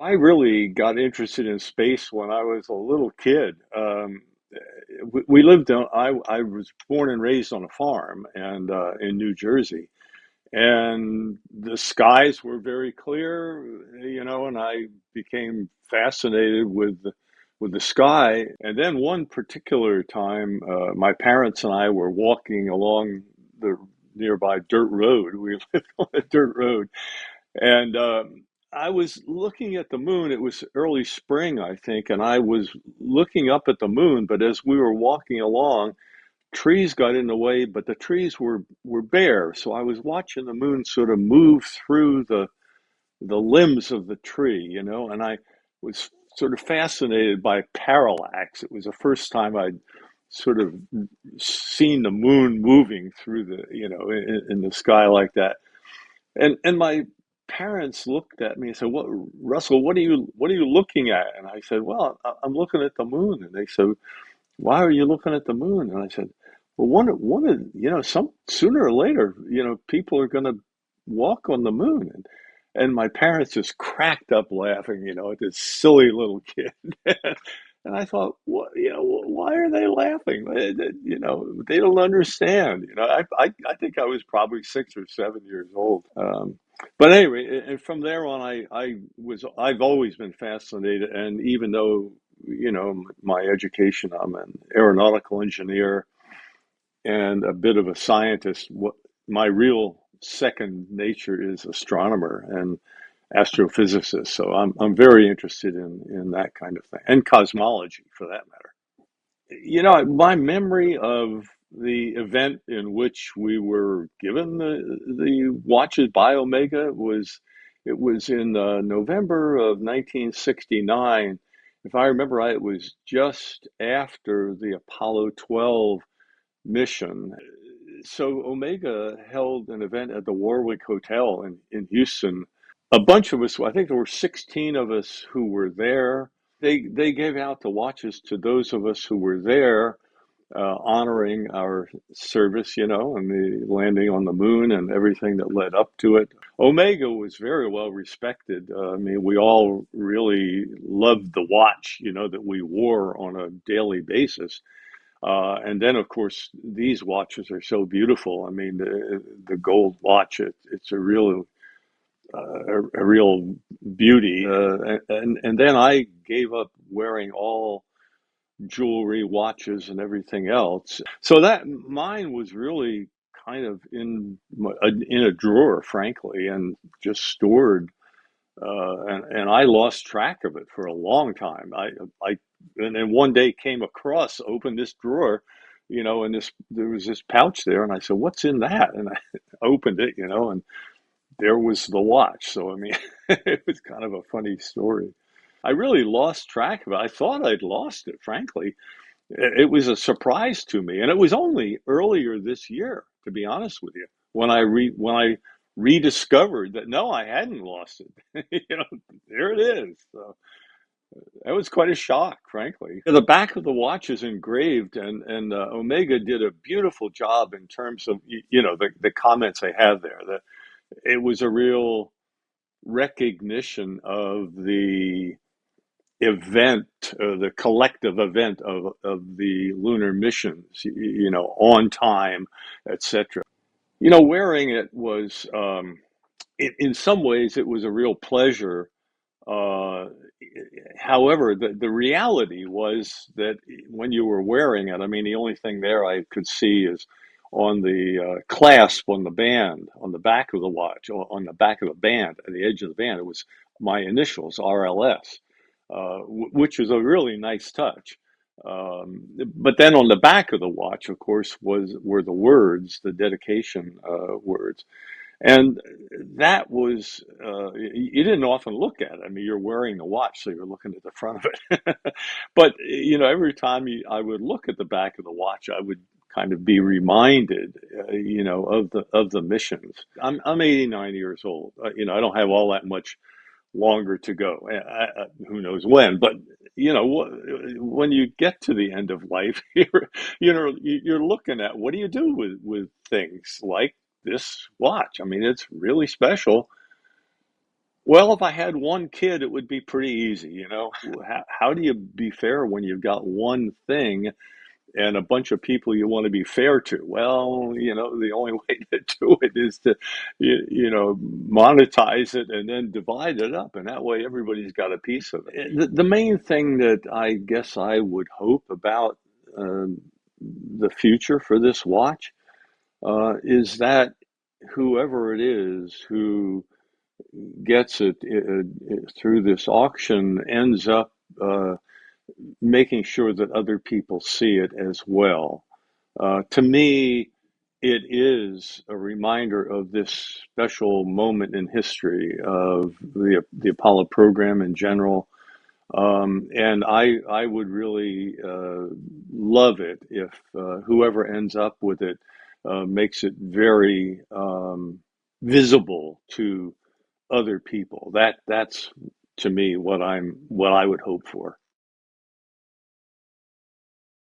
I really got interested in space when I was a little kid. We lived on, I was born and raised on a farm and in New Jersey, and the skies were very clear, and I became fascinated with the sky. And then one particular time, my parents and I were walking along the nearby dirt road. We lived on a dirt road, and I was looking at the moon. It was early spring, I think, and I was looking up at the moon. But as we were walking along, trees got in the way, but the trees were bare. So I was watching the moon sort of move through the limbs of the tree, and I was sort of fascinated by parallax. It was the first time I'd sort of seen the moon moving through in the sky like that. And my parents looked at me and said, "What, Russell? What are you looking at?" And I said, "Well, I'm looking at the moon." And they said, "Why are you looking at the moon?" And I said, "Well, one of some sooner or later, people are going to walk on the moon." And my parents just cracked up laughing, at this silly little kid. And I thought, what, why are they laughing? They don't understand. I think I was probably 6 or 7 years old. But anyway, and from there on, I've always been fascinated. And even though, my education, I'm an aeronautical engineer and a bit of a scientist. What my real second nature is astronomer and astrophysicist. So I'm very interested in that kind of thing, and cosmology for that matter. My memory of the event in which we were given the watches by Omega was in November of 1969. If I remember right, it was just after the Apollo 12 mission. So Omega held an event at the Warwick Hotel in Houston. A bunch of us, I think there were 16 of us who were there. They gave out the watches to those of us who were there, honoring our service, and the landing on the moon and everything that led up to it. Omega was very well respected. I mean, we all really loved the watch, that we wore on a daily basis. And then, of course, these watches are so beautiful. I mean, the gold watch, it's a real beauty. And then I gave up wearing all jewelry, watches, and everything else. So that mine was really kind of in a drawer, frankly, and just stored. And I lost track of it for a long time. And then one day came across, opened this drawer, and there was this pouch there, and I said, "What's in that?" And I opened it, and there was the watch. So I mean, it was kind of a funny story. I really lost track of it. I thought I'd lost it, frankly. It was a surprise to me, and it was only earlier this year, to be honest with you, when I rediscovered that no, I hadn't lost it. There it is. So that was quite a shock, frankly. The back of the watch is engraved, and Omega did a beautiful job in terms of the comments they have there. That it was a real recognition of the event, the collective event of the lunar missions, on time, etc. Wearing it was, in some ways, it was a real pleasure. Uh, However, the reality was that when you were wearing it, I mean, the only thing there I could see is on the clasp on the band, on the back of the watch, or on the back of the band, at the edge of the band, it was my initials, RLS, which was a really nice touch. But then on the back of the watch, of course, were the words, the dedication words. And that was, you didn't often look at it. I mean, you're wearing the watch, so you're looking at the front of it. But, every time I would look at the back of the watch, I would kind of be reminded, of the missions. I'm 89 years old. I don't have all that much longer to go. Who knows when? But when you get to the end of life, you're looking at what do you do with things like this watch. I mean, it's really special. Well, if I had one kid, it would be pretty easy, you know? How do you be fair when you've got one thing and a bunch of people you want to be fair to? Well, you know, the only way to do it is to, monetize it and then divide it up, and that way everybody's got a piece of it. The main thing that I guess I would hope about the future for this watch is that whoever it is who gets it through this auction ends up making sure that other people see it as well. To me, it is a reminder of this special moment in history of the Apollo program in general. And I would really love it if whoever ends up with it makes it very visible to other people. That's to me what I would hope for.